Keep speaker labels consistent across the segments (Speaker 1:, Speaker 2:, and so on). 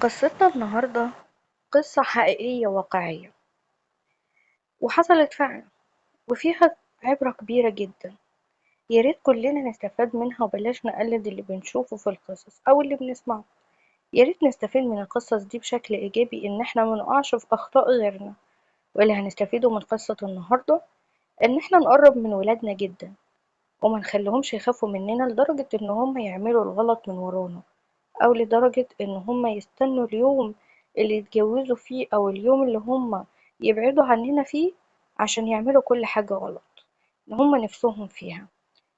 Speaker 1: قصتنا النهاردة قصة حقيقية واقعية وحصلت فعلا، وفيها عبرة كبيرة جدا. ياريت كلنا نستفاد منها وبلاش نقلد اللي بنشوفه في القصص أو اللي بنسمعه. ياريت نستفيد من القصص دي بشكل إيجابي، إن احنا منقعش في أخطاء غيرنا. واللي هنستفيده من قصة النهاردة إن احنا نقرب من ولادنا جدا، وما نخليهمش يخافوا مننا لدرجة إن هم يعملوا الغلط من ورانا، أو لدرجة إن هم يستنوا اليوم اللي يتجوزوا فيه أو اليوم اللي هم يبعدوا عننا فيه عشان يعملوا كل حاجة غلط إن هم نفسهم فيها.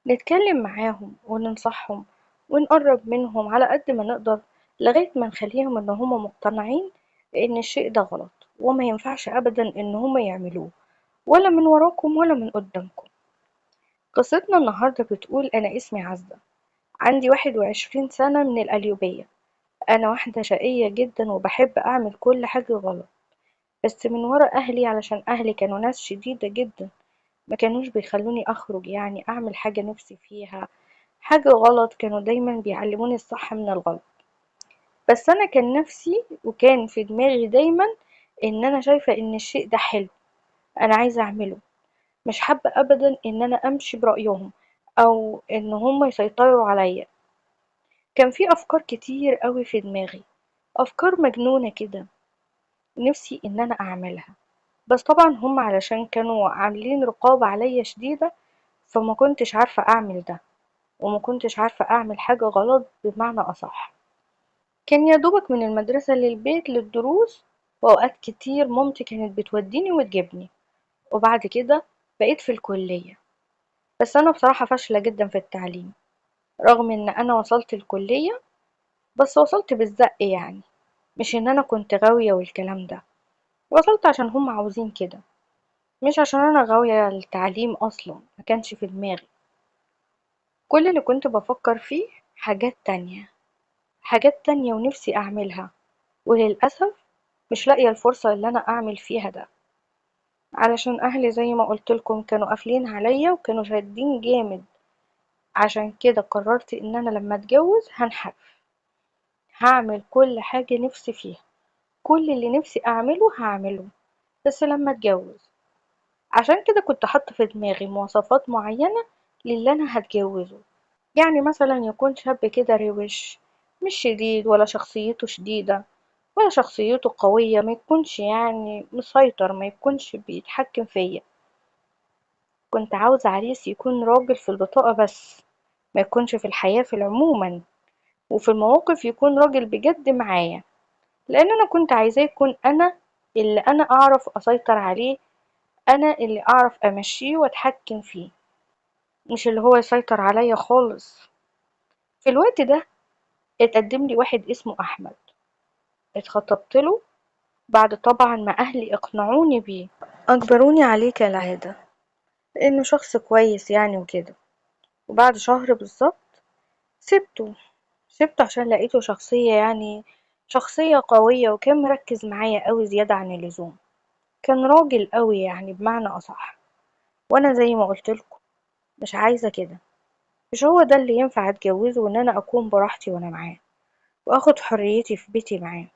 Speaker 1: نتكلم معاهم وننصحهم ونقرب منهم على قد ما نقدر، لغاية ما نخليهم إن هم مقتنعين إن الشيء ده غلط وما ينفعش أبدا إن هم يعملوه، ولا من وراكم ولا من قدامكم. قصتنا النهاردة بتقول: أنا اسمي عزة، عندي 21 سنة، من القليوبية. أنا واحدة شقية جدًا وباحب أعمل كل حاجة غلط، بس من ورا أهلي، علشان أهلي كانوا ناس شديدة جدًا، ما كانوش بيخلوني أخرج يعني أعمل حاجة نفسي فيها، حاجة غلط، كانوا دايمًا بيعلموني الصح من الغلط. بس أنا كان نفسي وكان في دماغي دايمًا إن أنا شايفة إن الشيء ده حلو، أنا عايزة أعمله، مش حابة أبدًا إن أنا أمشي برأيهم أو إن هُم يسيطروا عليَّ. كان في أفكار كتير أوي في دماغي، أفكار مجنونة كده، نفسي إن أنا أعملها. بس طبعًا هُم علشان كانوا عاملين رقابة عليَّ شديدة، فما كنتش عارفة أعمل ده، وما كنتش عارفة أعمل حاجة غلط بمعنى أصح. كان يا دوبك من المدرسة للبيت للدروس، وأوقات كتير مامتي كانت بتوديني وتجيبني، وبعد كده بقيت في الكلية. بس أنا بصراحة فاشلة جدًا في التعليم، رغم إن أنا وصلت الكلية، بس وصلت بالزق يعني، مش إن أنا كنت غاوية والكلام ده، وصلت عشان هُم عاوزين كده. مش عشان أنا غاوية التعليم أصلا، مكانش في دماغي. كل اللي كنت بفكر فيه حاجات تانية، حاجات تانية ونفسي أعملها، وللأسف مش لاقية الفرصة اللي أنا أعمل فيها ده، علشان أهلي زي ما قلتلكم كانوا قافلين عليا وكانوا شادين جامد. عشان كده قررت إن أنا لما أتجوز هنحرف، هعمل كل حاجة نفسي فيها، كل اللي نفسي أعمله هعمله، بس لما أتجوز. عشان كده كنت حاطة في دماغي مواصفات معينة للي أنا هتجوزه. يعني مثلا يكون شاب كده روش، مش شديد ولا شخصيته شديدة ولا شخصيته قوية، ما يكونش يعني مسيطر، ما يكونش بيتحكم فيا. كنت عاوزة عريس يكون راجل في البطاقة بس، ما يكونش في الحياة في العموما، وفي المواقف يكون راجل بجد معايا، لأن أنا كنت عايزاه يكون أنا اللي أنا أعرف أسيطر عليه، أنا اللي أعرف أمشيه وأتحكم فيه، مش اللي هو يسيطر عليا خالص. في الوقت ده اتقدم لي واحد اسمه أحمد، اتخطبت له بعد طبعا ما أهلي اقنعوني بيه، أجبروني عليه كالعادة، لأنه شخص كويس يعني وكده. وبعد شهر بالظبط سبته، سبته عشان لقيته شخصية يعني شخصية قوية، وكان مركز معايا قوي زيادة عن اللزوم، كان راجل قوي يعني بمعنى أصح. وأنا زي ما قلتلكم مش عايزة كده، مش هو ده اللي ينفع أتجوزه، وإن أنا أكون براحتي وأنا معاه وأخد حريتي في بيتي معاه.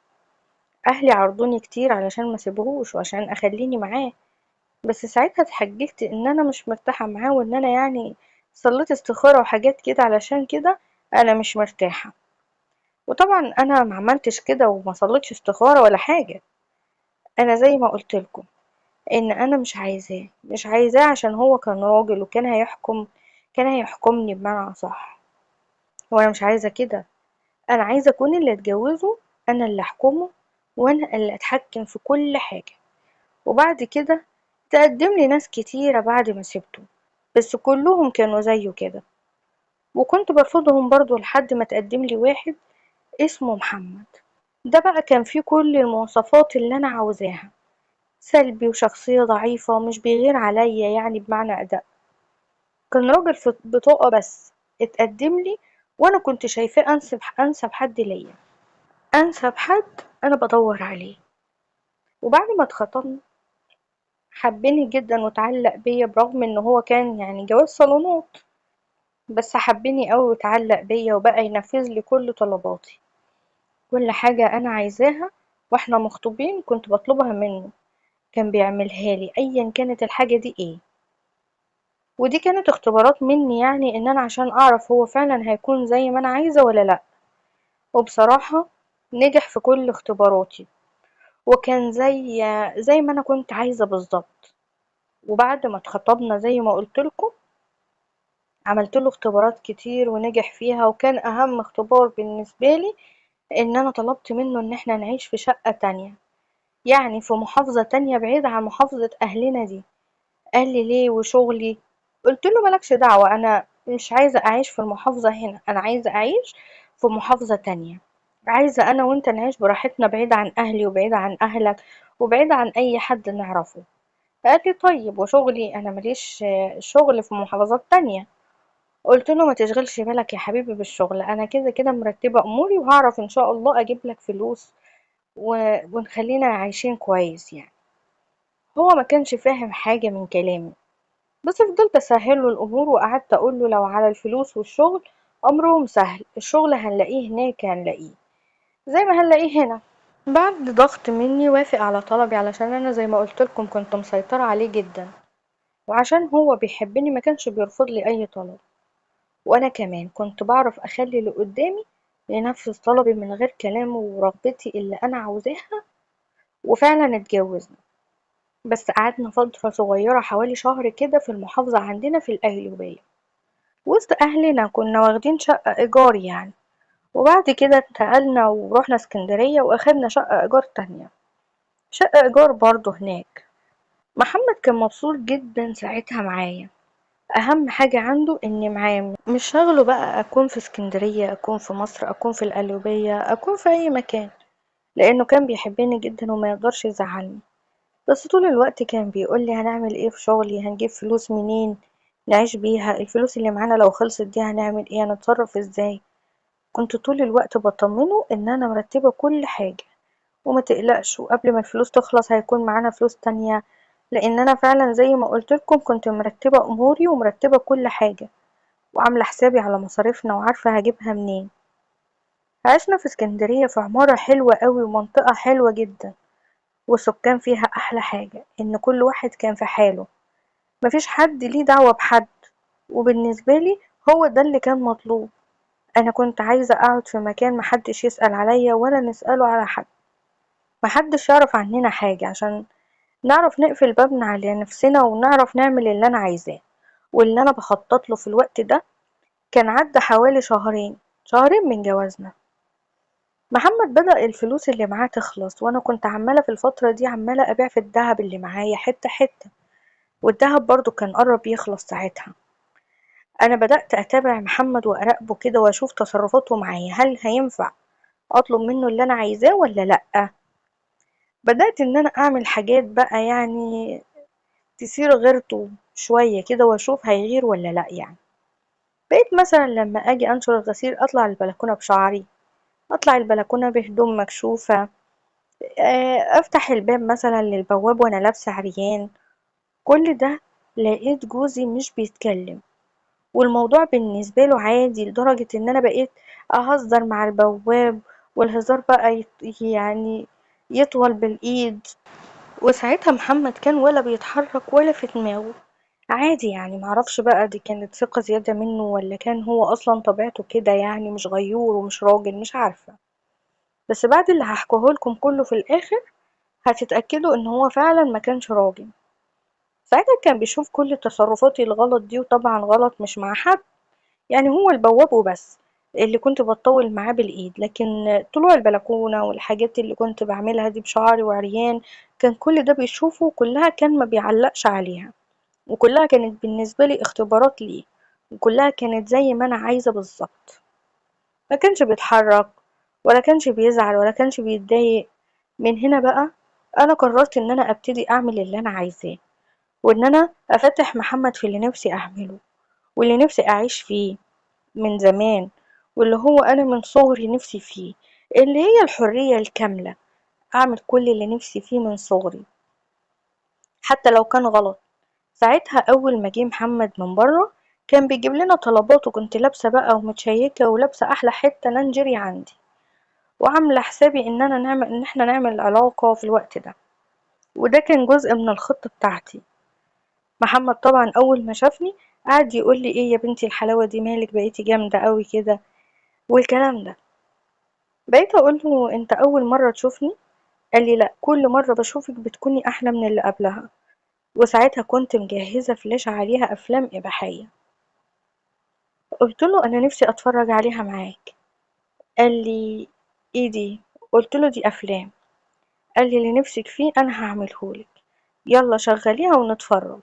Speaker 1: أهلي عرضوني كتير علشان ما اسيبهوش وعشان أخليني معاه، بس ساعتها اتحججت إن أنا مش مرتاحة معاه، وإن أنا يعني صليت استخارة وحاجات كده علشان كده أنا مش مرتاحة. وطبعا أنا ما عملتش كده وما صليتش استخارة ولا حاجة، أنا زي ما قلتلكم إن أنا مش عايزاه، مش عايزاه عشان هو كان راجل وكان هيحكم، كان هيحكمني بمعنى صح. وأنا مش عايزة كده، أنا عايزة أكون اللي أتجوزه أنا اللي أحكمه، وأنا اللي أتحكم في كل حاجة. وبعد كده تقدم لي ناس كتيرة بعد ما سبته، بس كلهم كانوا زيه كده، وكنت برفضهم برضو لحد ما تقدم لي واحد اسمه محمد. ده بقى كان فيه كل المواصفات اللي أنا عاوزاها، سلبي وشخصية ضعيفة ومش بيغير عليا يعني بمعنى أداء. كان راجل في بطاقة بس اتقدم لي، وأنا كنت شايفاه أنسب حد ليا، أنسب حد أنا بدور عليه. وبعد ما اتخطبنا حبني جدا وتعلق بيا، برغم ان هو كان يعني جواز صالونات، بس حبني قوي وتعلق بيا وبقى ينفذ لي كل طلباتي. كل حاجة أنا عايزاها وإحنا مخطوبين كنت بطلبها منه، كان بيعملها لي أيا كانت الحاجة دي إيه. ودي كانت اختبارات مني، يعني إن أنا عشان أعرف هو فعلا هيكون زي ما أنا عايزة ولا لأ. وبصراحة نجح في كل اختباراتي، وكان زي ما أنا كنت عايزة بالظبط. وبعد ما اتخطبنا زي ما قلتلكم، عملت له اختبارات كتير ونجح فيها، وكان أهم اختبار بالنسبة لي إن أنا طلبت منه إن احنا نعيش في شقة تانية، يعني في محافظة تانية بعيدة عن محافظة أهلنا دي. قال لي ليه وشغلي؟ قلت له مالكش دعوة، أنا مش عايزة أعيش في المحافظة هنا، أنا عايزة أعيش في محافظة تانية، عايزة أنا وأنت نعيش براحتنا، بعيد عن أهلي وبعيد عن أهلك وبعيد عن أي حد نعرفه. قال لي طيب وشغلي؟ أنا ماليش شغل في محافظات تانية. قلت له ما تشغلش بالك يا حبيبي بالشغل، أنا كده كده مرتبة أموري وهعرف إن شاء الله أجيب لك فلوس ونخلينا عايشين كويس يعني. هو ما كانش فاهم حاجة من كلامي، بس فضلت أسهله الأمور وقعدت أقوله لو على الفلوس والشغل أمرهم سهل، الشغل هنلاقيه هناك هنلاقيه زي ما هنلاقيه هنا. بعد ضغط مني وافق على طلبي، علشان أنا زي ما قلتلكم كنت مسيطرة عليه جدا، وعشان هو بيحبني ما كانش بيرفض لي أي طلب. وأنا كمان كنت بعرف أخلي اللي قدامي ينفذ طلبي من غير كلامه ورغبتي اللي أنا عاوزاها. وفعلا اتجوزنا، بس قعدنا فترة صغيرة حوالي شهر كده في المحافظة عندنا في القليوبية وسط أهلنا، كنا واخدين شقة إيجار يعني. وبعد كده انتقلنا ورحنا اسكندرية وأخدنا شقة إيجار تانية، شقة إيجار برضه هناك. محمد كان مبسوط جدا ساعتها معايا، أهم حاجة عنده إني معاه، مش شغله بقى أكون في اسكندرية أكون في مصر أكون في القليوبية أكون في أي مكان، لأنه كان بيحبني جدا وما يقدرش يزعلني. بس طول الوقت كان بيقولي هنعمل ايه في شغلي، هنجيب فلوس منين نعيش بيها، الفلوس اللي معانا لو خلصت دي هنعمل ايه، هنتصرف ازاي. كنت طول الوقت بطمنه ان انا مرتبة كل حاجة وما تقلقش، وقبل ما الفلوس تخلص هيكون معانا فلوس تانية، لان انا فعلا زي ما قلت لكم كنت مرتبة اموري ومرتبة كل حاجة وعاملة حسابي على مصاريفنا وعارفة هجيبها منين. عشنا في اسكندرية في عمارة حلوة قوي ومنطقة حلوة جدا، والسكان فيها احلى حاجة ان كل واحد كان في حاله، مفيش حد ليه دعوة بحد. وبالنسبة لي هو ده اللي كان مطلوب، أنا كنت عايزة أقعد في مكان محدش يسأل عليا ولا نسأله على حد، محدش يعرف عننا حاجة، عشان نعرف نقفل بابنا على نفسنا ونعرف نعمل اللي أنا عايزاه واللي أنا بخطط له في الوقت ده. كان عدى حوالي شهرين من جوازنا. محمد بدأ الفلوس اللي معاه تخلص، وأنا كنت عمالة في الفترة دي عمالة أبيع في الدهب اللي معايا حتة حتة، والدهب برضو كان قرب يخلص ساعتها. أنا بدأت أتابع محمد وأراقبه كده وأشوف تصرفاته معايا، هل هينفع أطلب منه اللي أنا عايزاه ولا لأ. بدأت إن أنا أعمل حاجات بقى يعني تثير غيرته شوية كده وأشوف هيغير ولا لأ يعني. بقيت مثلا لما أجي أنشر الغسيل أطلع البلكونة بشعري، أطلع البلكونة بهدوم مكشوفة، أفتح الباب مثلا للبواب وأنا لابسة عريان. كل ده لقيت جوزي مش بيتكلم، والموضوع بالنسبة له عادي لدرجة إن أنا بقيت أهزر مع البواب، والهزار بقى يعني يطول بالإيد. وساعتها محمد كان ولا بيتحرك ولا في دماغه، عادي يعني. معرفش بقى دي كانت ثقة زيادة منه ولا كان هو أصلا طبيعته كده، يعني مش غيور ومش راجل، مش عارفة. بس بعد اللي هحكيهولكم كله في الآخر هتتأكدوا إن هو فعلا ما كانش راجل. ساعتها كان بيشوف كل تصرفاتي الغلط دي، وطبعا غلط مش مع حد، يعني هو البواب وبس اللي كنت بتطول معاه بالإيد، لكن طلوع البلكونة والحاجات اللي كنت بعملها دي بشعري وعريان كان كل ده بيشوفه، وكلها كان ما بيعلقش عليها، وكلها كانت بالنسبة لي اختبارات ليه، وكلها كانت زي ما أنا عايزة بالظبط. ما كانش بيتحرك ولا كانش بيزعل ولا كانش بيتضايق. من هنا بقى أنا قررت إن أنا أبتدي أعمل اللي أنا عايزاه، وإن أنا أفتح محمد في اللي نفسي أعمله واللي نفسي أعيش فيه من زمان، واللي هو أنا من صغري نفسي فيه، اللي هي الحرية الكاملة، أعمل كل اللي نفسي فيه من صغري حتى لو كان غلط. ساعتها أول ما جه محمد من بره كان بيجيب لنا طلبات، وكنت لابسة بقى ومتشيكة ولابسة أحلى حتة لانجري عندي، وعاملة حسابي إن احنا نعمل علاقة في الوقت ده، وده كان جزء من الخطة بتاعتي. محمد طبعا أول ما شافني قعد يقول لي ايه يا بنتي الحلاوة دي، مالك بقيتي جامدة قوي كده والكلام ده. بقيت اقول له انت اول مرة تشوفني؟ قال لي لا، كل مرة بشوفك بتكوني احلى من اللي قبلها. وساعتها كنت مجهزة فلاش عليها افلام اباحية. قلت له انا نفسي اتفرج عليها معاك. قال لي ايه دي؟ قلت له دي افلام. قال لي اللي نفسك فيه انا هعملهولك، يلا شغليها ونتفرج.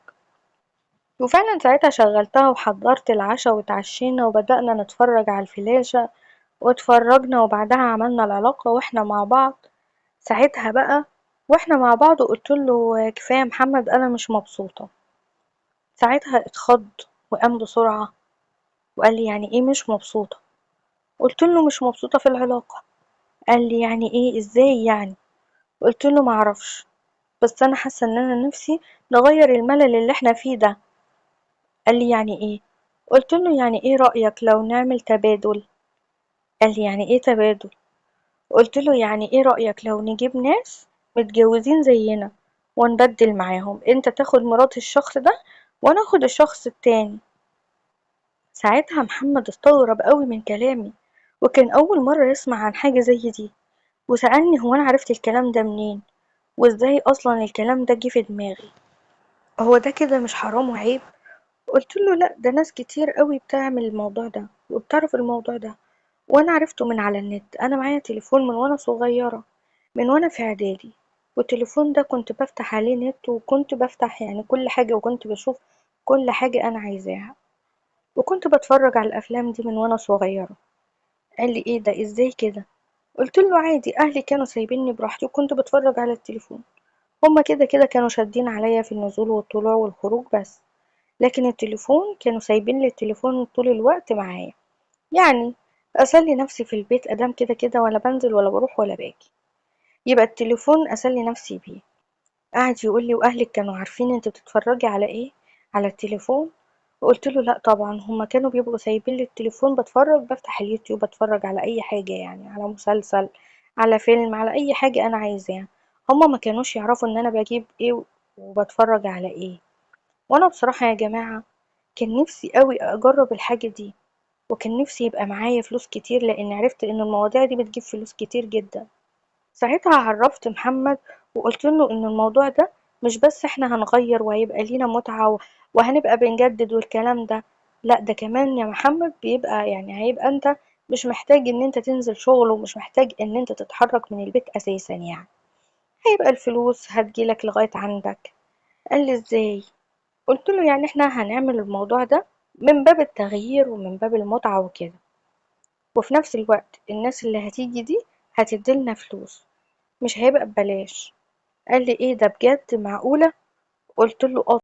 Speaker 1: وفعلا ساعتها شغلتها وحضرت العشاء واتعشينا وبدأنا نتفرج على الفلاشة، واتفرجنا وبعدها عملنا العلاقة واحنا مع بعض. ساعتها بقى واحنا مع بعض قلت له كفاية يا محمد انا مش مبسوطة. ساعتها اتخض وقام بسرعة وقال لي يعني ايه مش مبسوطة؟ قلت له مش مبسوطة في العلاقة. قال لي يعني ايه، ازاي يعني؟ قلت له معرفش، بس انا حاسة ان انا نفسي نغير الملل اللي احنا فيه ده. قال لي يعني ايه؟ قلت له يعني ايه رأيك لو نعمل تبادل؟ قال لي يعني ايه تبادل؟ قلت له يعني ايه رأيك لو نجيب ناس متجوزين زينا ونبدل معاهم، انت تاخد مرات الشخص ده وانا اخد الشخص التاني. ساعتها محمد استغرب قوي من كلامي، وكان اول مرة يسمع عن حاجة زي دي، وسألني هو انا عرفت الكلام ده منين، وازاي اصلا الكلام ده جه في دماغي، هو ده كده مش حرام وعيب؟ قلت له لا، ده ناس كتير قوي بتعمل الموضوع ده وبتعرف الموضوع ده، وانا عرفته من على النت. انا معايا تليفون من وانا صغيرة، من وانا في اعدادي، والتليفون ده كنت بفتح عليه نت وكنت بفتح يعني كل حاجة، وكنت بشوف كل حاجة انا عايزاها، وكنت بتفرج على الافلام دي من وانا صغيرة. قال لي ايه ده، ازاي كده؟ قلت له عادي، اهلي كانوا سايبيني براحتي وكنت بتفرج على التليفون، هما كده كده كانوا شادين عليا في النزول والطلوع والخروج بس، لكن التليفون كانوا سايبين لي التليفون طول الوقت معايا، يعني اسلي نفسي في البيت ادام كده كده ولا بنزل ولا بروح ولا باجي، يبقى التليفون اسلي نفسي بيه. قعد يقول لي واهلك كانوا عارفين انت بتتفرجي على ايه على التليفون؟ وقلت له لا طبعا، هما كانوا بيبقوا سايبين لي التليفون بتفرج، بفتح اليوتيوب اتفرج على اي حاجة، يعني على مسلسل، على فيلم، على اي حاجة انا عايزاها. هما ما كانوش يعرفوا ان انا بجيب ايه وبتفرج على ايه. وانا بصراحة يا جماعة كان نفسي قوي اجرب الحاجة دي، وكان نفسي يبقى معايا فلوس كتير لان عرفت ان المواضيع دي بتجيب فلوس كتير جدا. ساعتها عرفت محمد وقلت له ان الموضوع ده مش بس احنا هنغير وهيبقى لينا متعة وهنبقى بنجدد والكلام ده، لا ده كمان يا محمد بيبقى يعني هيبقى انت مش محتاج ان انت تنزل شغل ومش محتاج ان انت تتحرك من البيت اساسا، يعني هيبقى الفلوس هتجيلك لغاية عندك. قال لي ازاي؟ قلت له يعني احنا هنعمل الموضوع ده من باب التغيير ومن باب المتعة وكده، وفي نفس الوقت الناس اللي هتيجي دي هتديلنا فلوس، مش هيبقى ببلاش. قال لي ايه ده بجد، معقولة؟ قلت له اه